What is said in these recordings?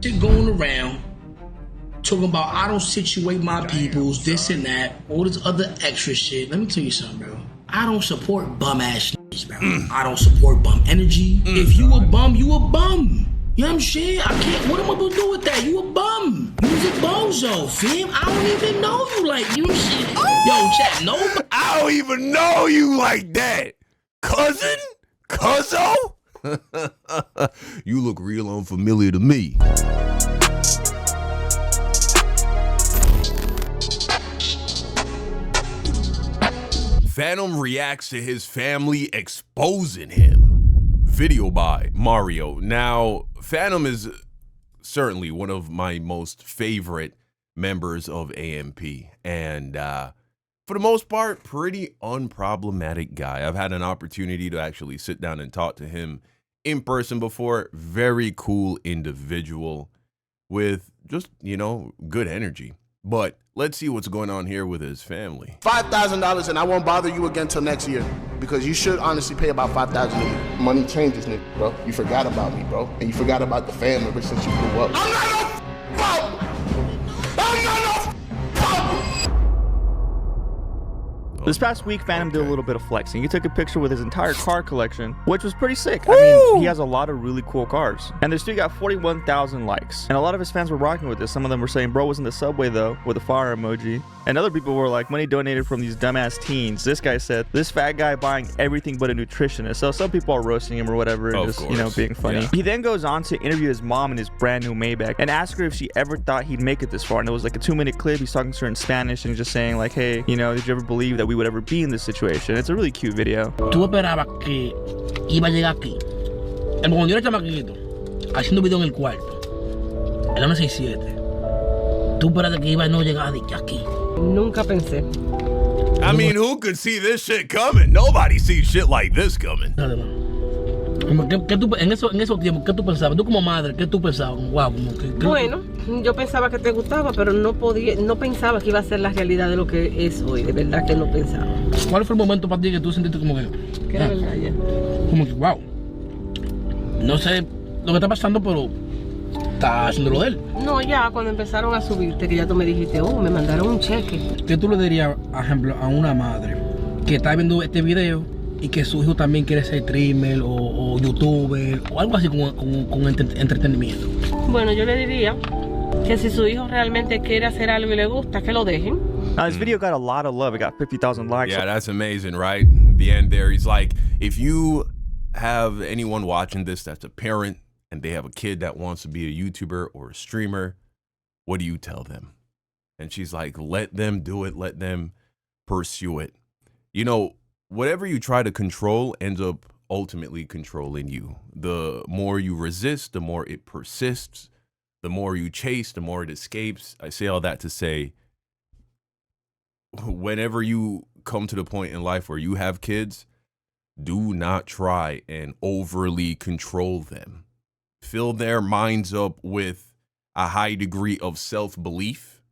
shit going around talking about I don't situate my peoples, this and that, all this other extra shit. Let me tell you something, bro. I don't support bum ass niggas, bro. I don't support bum energy. If you a bum, you a bum. You know what I'm saying? I can't. What am I gonna do with that? You a bum. You's a bozo, fam. I don't even know you like you shit. Yo, chat, no. I don't even know you like that, cousin, cuzzo. You look real unfamiliar to me. Fanum reacts to his family exposing him. Video by Mario. Now, Fanum is certainly one of my most favorite members of AMP. And for the most part, pretty unproblematic guy. I've had an opportunity to actually sit down and talk to him in person before. Very cool individual with just, you know, good energy. But let's see what's going on here with his family. $5,000 and I won't bother you again till next year because you should honestly pay about $5,000 a year. Money changes, nigga, bro. You forgot about me, bro. And you forgot about the family ever since you grew up. I'm not no problem. I'm not no problem. This past week, Fanum did a little bit of flexing. He took a picture with his entire car collection, which was pretty sick. I mean, he has a lot of really cool cars. And this dude got 41,000 likes. And a lot of his fans were rocking with this. Some of them were saying, bro was in the subway though, with a fire emoji. And other people were like, money donated from these dumbass teens. This guy said, this fat guy buying everything but a nutritionist. So some people are roasting him or whatever, and just, you know, being funny. Yeah. He then goes on to interview his mom in his brand new Maybach and ask her if she ever thought he'd make it this far. And it was like a 2-minute clip. He's talking to her in Spanish and just saying like, hey, you know, did you ever believe that we would ever be in this situation? It's a really cute video. Tú esperabas que iba a llegar aquí. Cuando yo era chamaquito, haciendo video en el cuarto, en la 167. Tú esperaste que iba a no llegar aquí. Nunca pensé. I mean, who could see this shit coming? Nobody sees shit like this coming. ¿Qué tú, en esos tiempos, ¿qué tú pensabas? Tú como madre, ¿qué tú pensabas? Wow, bueno, yo pensaba que te gustaba, pero no pensaba que iba a ser la realidad de lo que es hoy. De verdad que no pensaba. ¿Cuál fue el momento para ti que tú sentiste como que? Que era verdad ya. Como que, wow. No sé lo que está pasando, pero está haciendo lo de él. No, ya cuando empezaron a subirte, que ya tú me dijiste, oh, me mandaron un cheque. ¿Qué tú le dirías, por ejemplo, a una madre que está viendo este video y que su hijo también quiere ser streamer o youtuber o algo así con entretenimiento? Bueno, yo le diría que si su hijo realmente quiere hacer algo y le gusta, que lo dejen. Now, this video got a lot of love. It got 50,000 likes. Yeah, that's amazing, right? The end there, he's like, if you have anyone watching this that's a parent and they have a kid that wants to be a YouTuber or a streamer, what do you tell them? And she's like, let them do it. Let them pursue it. You know, whatever you try to control ends up ultimately controlling you. The more you resist, the more it persists. The more you chase, the more it escapes. I say all that to say, whenever you come to the point in life where you have kids, do not try and overly control them. Fill their minds up with a high degree of self-belief,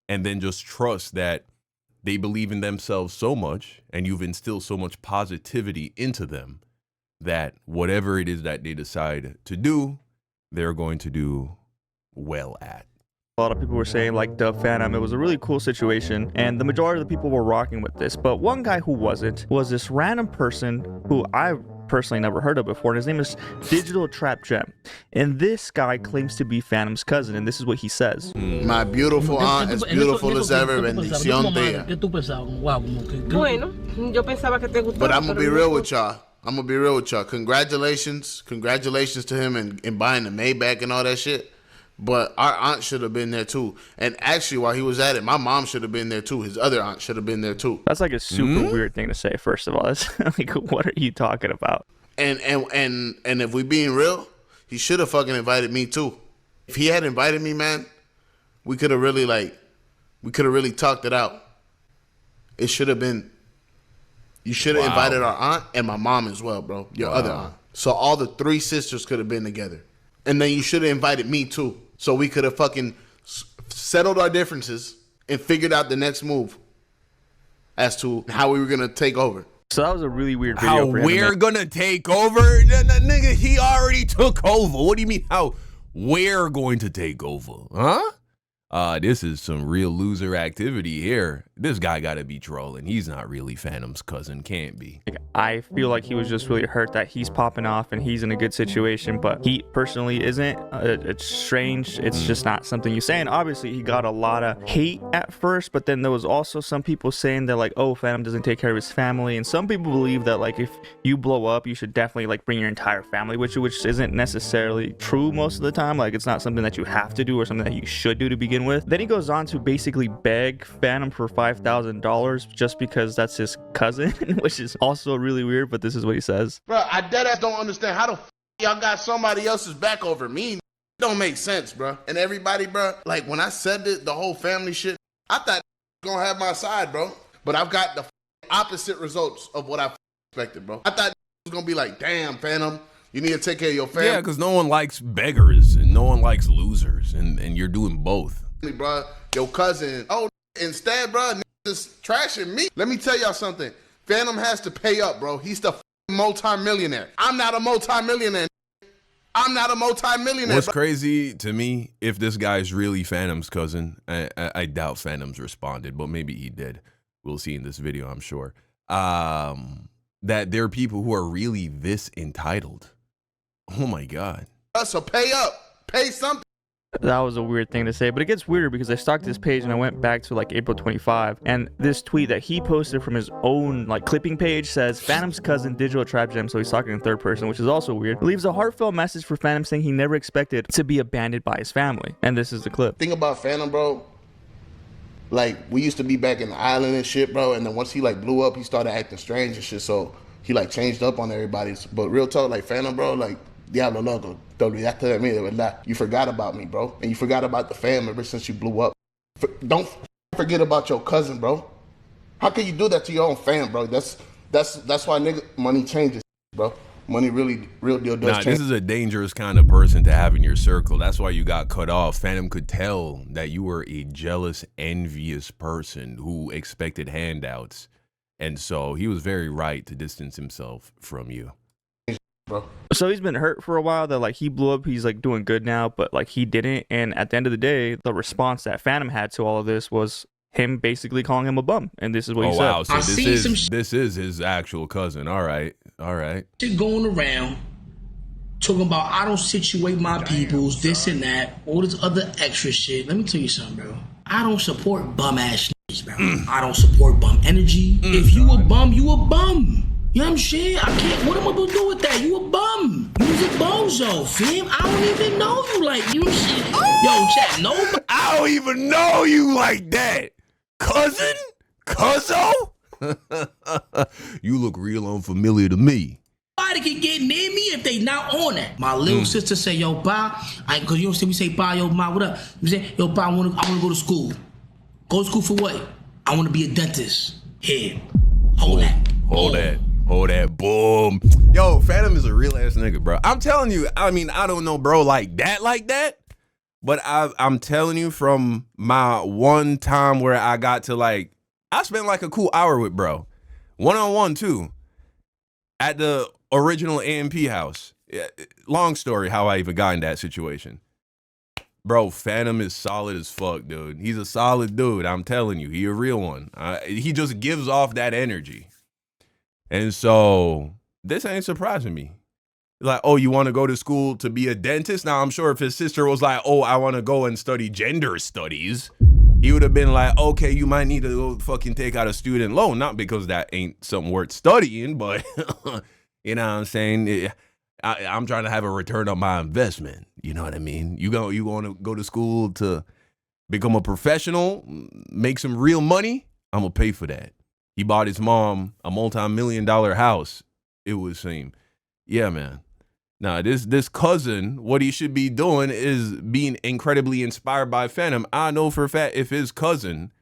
and then just trust that they believe in themselves so much, and you've instilled so much positivity into them, that whatever it is that they decide to do, they're going to do well at. A lot of people were saying like Dub Fanum. It was a really cool situation, and the majority of the people were rocking with this. But one guy who wasn't was this random person who I personally never heard of before, and his name is Digital Trap Gem. And this guy claims to be Fanum's cousin, and this is what he says. My beautiful aunt, as beautiful as ever, bendición tía. Bueno, yo pensaba que te gustaba. But I'm gonna be real with y'all. Congratulations to him and buying the Maybach and all that shit. But our aunt should have been there too. And actually, while he was at it, my mom should have been there too. His other aunt should have been there too. That's like a super weird thing to say, first of all. That's like, what are you talking about? And if we being real, he should have fucking invited me too. If he had invited me, man, we could have really talked it out. It should have been, you should have invited our aunt and my mom as well, bro. Your other aunt. So all the 3 sisters could have been together. And then you should have invited me too. So we could have fucking settled our differences and figured out the next move as to how we were going to take over. So that was a really weird video. How we're going to take over? Nigga, he already took over. What do you mean how we're going to take over, huh? This is some real loser activity here. This guy gotta be trolling. He's not really Fanum's cousin, can't be. I feel like he was just really hurt that he's popping off and he's in a good situation, but he personally isn't. It's strange. It's just not something you say. And obviously he got a lot of hate at first, but then there was also some people saying that like, oh, Fanum doesn't take care of his family. And some people believe that like if you blow up, you should definitely like bring your entire family with you, which isn't necessarily true most of the time. Like it's not something that you have to do or something that you should do to begin with. Then he goes on to basically beg Fanum for $5,000 just because that's his cousin, which is also really weird, but this is what he says. Bro, I deadass don't understand how the y'all got somebody else's back over me. It don't make sense, bro. And everybody, bro, like when I said the whole family shit, I thought gonna have my side, bro. But I've got the opposite results of what I expected, bro. I thought it was gonna be like, damn, Fanum, you need to take care of your family. Yeah, because no one likes beggars and no one likes losers, and you're doing both. Bro, your cousin. Oh, instead, bro, just trashing me. Let me tell y'all something. Fanum has to pay up, bro. He's the multi-millionaire. I'm not a multi-millionaire. I'm not a multi-millionaire. What's crazy to me, if this guy's really Fanum's cousin, I doubt Fanum's responded, but maybe he did. We'll see in this video, I'm sure. That there are people who are really this entitled. Oh my God. So pay up. Pay something. That was a weird thing to say, but it gets weirder because I stalked his page and I went back to like April 25, and this tweet that he posted from his own like clipping page says Fanum's cousin digital trap gem, so he's talking in third person, which is also weird. Leaves a heartfelt message for Fanum saying he never expected to be abandoned by his family, and this is the clip. Thing about Fanum, bro, like we used to be back in the island and shit, bro, and then once he like blew up, he started acting strange and shit, so he like changed up on everybody. But real talk, like Fanum, bro, like Diablo loco, te olvidaste de mí, de verdad. You forgot about me, bro. And you forgot about the fam ever since you blew up. Don't forget about your cousin, bro. How can you do that to your own fam, bro? That's why nigga money changes, bro. Money really, real deal does change. This is a dangerous kind of person to have in your circle. That's why you got cut off. Fanum could tell that you were a jealous, envious person who expected handouts. And so he was very right to distance himself from you. Bro. So he's been hurt for a while that like he blew up, he's like doing good now, but like he didn't. And at the end of the day, the response that Fanum had to all of this was him basically calling him a bum. And this is what he said. Wow, so this is his actual cousin. All right. Shit going around talking about I don't situate my peoples, this and that, all this other extra shit. Let me tell you something, bro. I don't support bum ass niggas, bro. I don't support bum energy. If you a bum, you a bum. You know what I'm saying? I can't. What am I gonna do with that? You a bum. You's a bozo, fam. I don't even know you like you shit. Yo, chat, nobody. I don't even know you like that. Cousin? Cuzzo? You look real unfamiliar to me. Nobody can get near me if they not on it. My little sister say, yo, pa, cause you don't see me say, pa, yo, ma, what up? You say, yo, pa, I wanna go to school. Go to school for what? I wanna be a dentist. Here. Hold that, boom. Yo, Fanum is a real ass nigga, bro. I'm telling you, I mean, I don't know, bro, like that. But I'm telling you from my one time where I got to like, I spent like a cool hour with bro. One-on-one too. At the original AMP house. Yeah, long story how I even got in that situation. Bro, Fanum is solid as fuck, dude. He's a solid dude. I'm telling you, he a real one. He just gives off that energy. And so this ain't surprising me. Like, oh, you want to go to school to be a dentist? Now, I'm sure if his sister was like, oh, I want to go and study gender studies, he would have been like, okay, you might need to go fucking take out a student loan. Not because that ain't something worth studying, but you know what I'm saying? I'm trying to have a return on my investment. You know what I mean? You want to go to school to become a professional, make some real money? I'm going to pay for that. He bought his mom a multi-million-dollar house, it would seem. Yeah, man. Now, this cousin, what he should be doing is being incredibly inspired by Fanum. I know for a fact if his cousin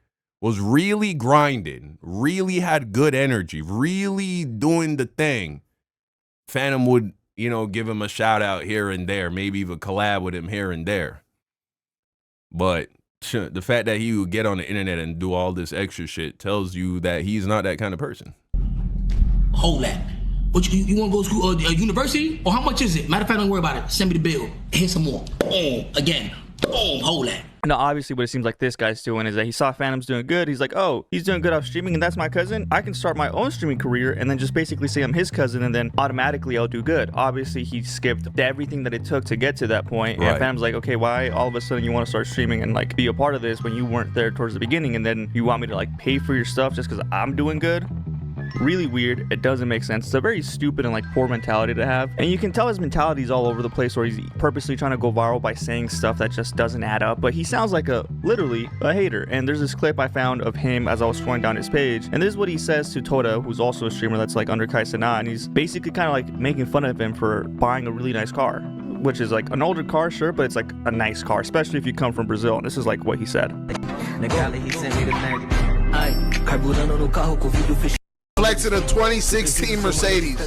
was really grinding, really had good energy, really doing the thing, Fanum would, give him a shout out here and there, maybe even collab with him here and there. But the fact that he would get on the internet and do all this extra shit tells you that he's not that kind of person. Hold that. What you want to go to school, university? Or how much is it? Matter of fact, don't worry about it. Send me the bill. Here's some more. Boom. Again. Boom. Hold that. Now, obviously, what it seems like this guy's doing is that he saw Fanum's doing good. He's like, oh, he's doing good off streaming, and that's my cousin. I can start my own streaming career and then just basically say I'm his cousin, and then automatically I'll do good. Obviously, he skipped everything that it took to get to that point. Right. And Fanum's like, okay, why all of a sudden you want to start streaming and like be a part of this when you weren't there towards the beginning, and then you want me to like pay for your stuff just because I'm doing good? Really weird. It doesn't make sense. It's a very stupid and like poor mentality to have, and you can tell his mentality is all over the place, where he's purposely trying to go viral by saying stuff that just doesn't add up. But he sounds like literally a hater. And there's this clip I found of him as I was scrolling down his page, and this is what he says to Toda, who's also a streamer that's like under Kai Cenat, and he's basically kind of like making fun of him for buying a really nice car, which is like an older car, sure, but it's like a nice car, especially if you come from Brazil. And this is like what he said. Flexing a 2016 Mercedes.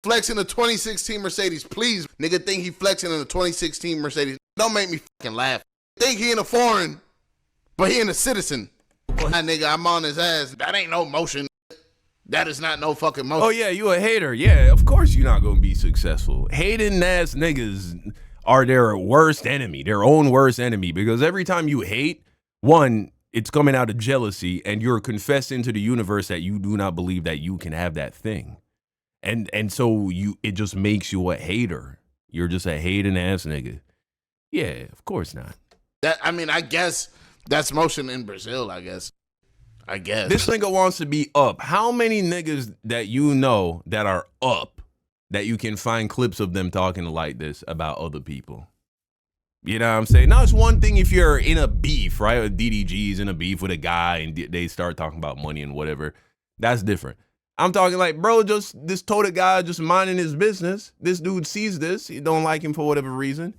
Flexing a 2016 Mercedes. Please, nigga think he flexing in a 2016 Mercedes. Don't make me fucking laugh. Think he in a foreign, but he in a citizen. That nigga, I'm on his ass. That ain't no motion. That is not no fucking motion. Oh yeah, you a hater. Yeah, of course you're not gonna be successful. Hating ass niggas are their worst enemy, their own worst enemy, because every time you hate, one, it's coming out of jealousy, and you're confessing to the universe that you do not believe that you can have that thing. And so it just makes you a hater. You're just a hating ass nigga. Yeah, of course not. I guess that's motion in Brazil, I guess. This nigga wants to be up. How many niggas that you know that are up that you can find clips of them talking like this about other people? You know what I'm saying? Now, it's one thing if you're in a beef, right? DDG's in a beef with a guy and they start talking about money and whatever. That's different. I'm talking like, bro, just this Toda guy just minding his business. This dude sees this. He don't like him for whatever reason.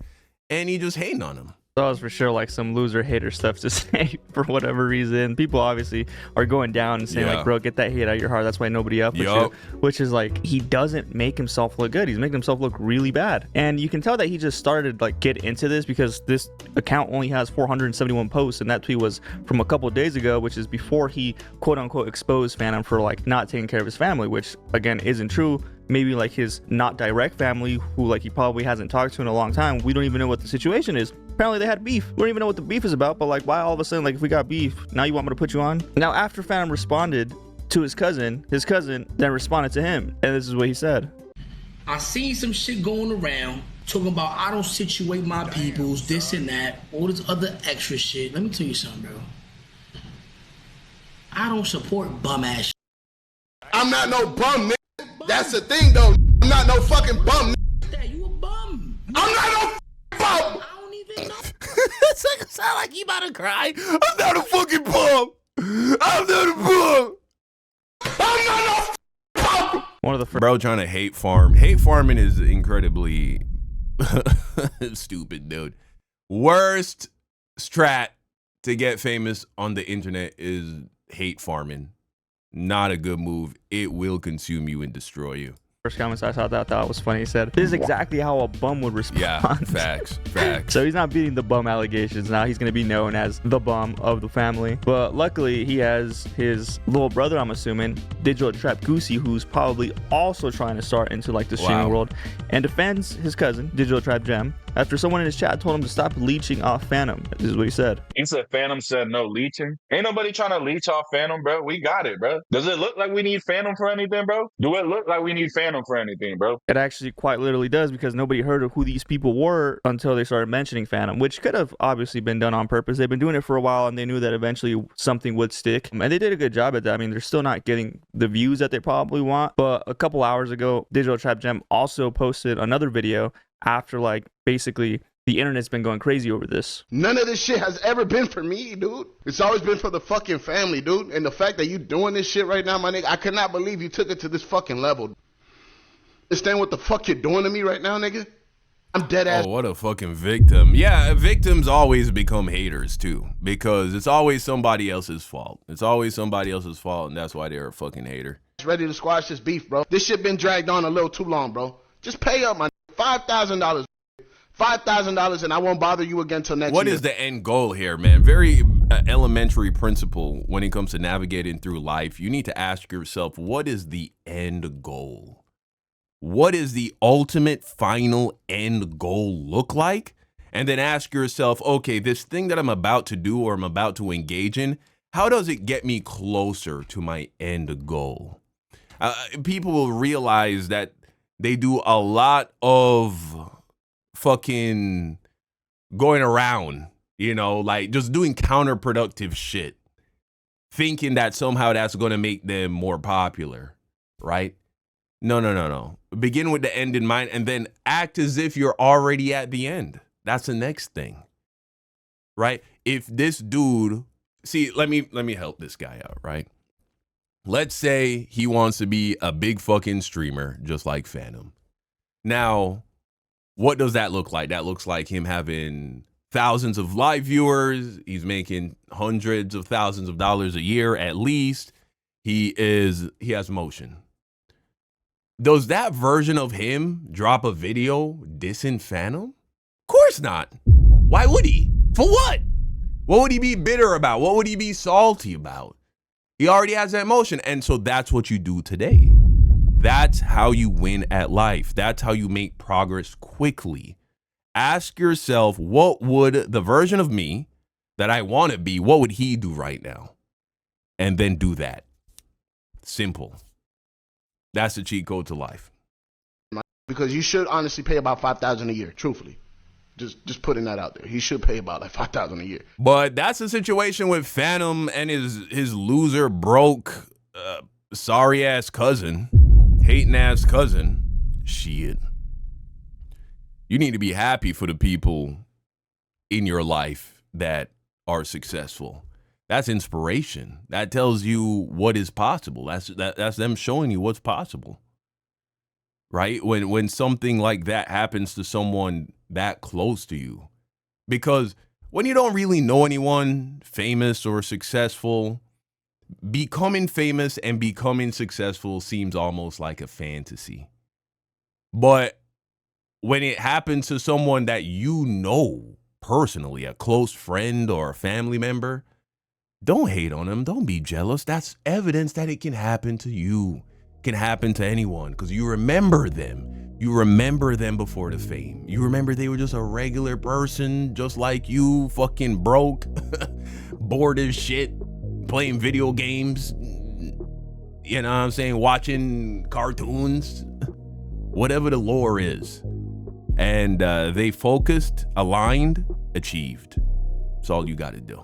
And he just hating on him. That was for sure like some loser hater stuff to say for whatever reason. People obviously are going down and saying like, bro, get that hate out of your heart. That's why nobody up with you. Which is like, he doesn't make himself look good. He's making himself look really bad. And you can tell that he just started like get into this because this account only has 471 posts, and that tweet was from a couple of days ago, which is before he quote unquote exposed Fanum for like not taking care of his family, which again isn't true. Maybe like his not direct family, who like he probably hasn't talked to in a long time. We don't even know what the situation is. Apparently they had beef. We don't even know what the beef is about, but like why all of a sudden, like if we got beef, now you want me to put you on? Now after Fanum responded to his cousin then responded to him, and this is what he said. I seen some shit going around talking about I don't situate my peoples, this and that, all this other extra shit. Let me tell you something, bro. I don't support bum ass shit. I'm not no bum, nigga. That's the thing, though. I'm not no fucking bum. You a bum. I'm not no bum. I don't even know. It's like, sound like you about to cry. I'm not a fucking bum. I'm not a bum. I'm not no bum. One of the Bro trying to hate farm. Hate farming is incredibly stupid, dude. Worst strat to get famous on the internet is hate farming. Not a good move. It will consume you and destroy you. First comments I saw that was funny. He said, this is exactly how a bum would respond. Yeah, facts. So he's not beating the bum allegations. Now he's going to be known as the bum of the family. But luckily, he has his little brother, I'm assuming, Digital Trap Goosey, who's probably also trying to start into like the streaming world, and defends his cousin, Digital Trap Gem, after someone in his chat told him to stop leeching off Fanum. This is what he said. He said Fanum said no leeching. Ain't nobody trying to leech off Fanum, bro. We got it, bro. Does it look like we need Fanum for anything, bro? Do it look like we need Fanum for anything, bro? It actually quite literally does, because nobody heard of who these people were until they started mentioning Fanum, which could have obviously been done on purpose. They've been doing it for a while, and they knew that eventually something would stick. And they did a good job at that. I mean, they're still not getting the views that they probably want. But a couple hours ago, Digital Trap Gem also posted another video after like basically the internet's been going crazy over this. None of this shit has ever been for me, dude. It's always been for the fucking family, dude. And the fact that you doing this shit right now, my nigga, I could not believe you took it to this fucking level. Understand what the fuck you're doing to me right now, nigga? I'm dead ass. Oh, what a fucking victim. Yeah, victims always become haters too, because it's always somebody else's fault. It's always somebody else's fault, and that's why they're a fucking hater. Ready to squash this beef, bro. This shit been dragged on a little too long, bro. Just pay up, my $5,000. $5,000 and I won't bother you again till next year. What is the end goal here, man? Very elementary principle when it comes to navigating through life. You need to ask yourself, what is the end goal? What is the ultimate final end goal look like? And then ask yourself, okay, this thing that I'm about to do or I'm about to engage in, how does it get me closer to my end goal? People will realize that they do a lot of fucking going around, you know, like just doing counterproductive shit, thinking that somehow that's going to make them more popular, right? No. Begin with the end in mind and then act as if you're already at the end. That's the next thing, right? If this dude, see, let me help this guy out, right? Let's say he wants to be a big fucking streamer, just like Fanum. Now, what does that look like? That looks like him having thousands of live viewers. He's making hundreds of thousands of dollars a year at least. He has motion. Does that version of him drop a video dissing Fanum? Of course not. Why would he? For what? What would he be bitter about? What would he be salty about? He already has that motion. And so that's what you do today. That's how you win at life. That's how you make progress quickly. Ask yourself, what would the version of me that I want to be, what would he do right now? And then do that. Simple. That's the cheat code to life. Because you should honestly pay about $5,000 a year, truthfully. Just putting that out there. He should pay about like $5,000 a year. But that's the situation with Fanum and his loser, broke, sorry ass cousin, hating ass cousin. Shit. You need to be happy for the people in your life that are successful. That's inspiration. That tells you what is possible. That's them showing you what's possible. Right? When something like that happens to someone that close to you. Because when you don't really know anyone famous or successful, becoming famous and becoming successful seems almost like a fantasy. But when it happens to someone that you know personally, a close friend or a family member, don't hate on them. Don't be jealous. That's evidence that it can happen to you. It can happen to anyone because you remember them. You remember them before the fame. You remember they were just a regular person, just like you, fucking broke, bored as shit, playing video games, you know what I'm saying, watching cartoons, whatever the lore is. And they focused, aligned, achieved. That's all you got to do.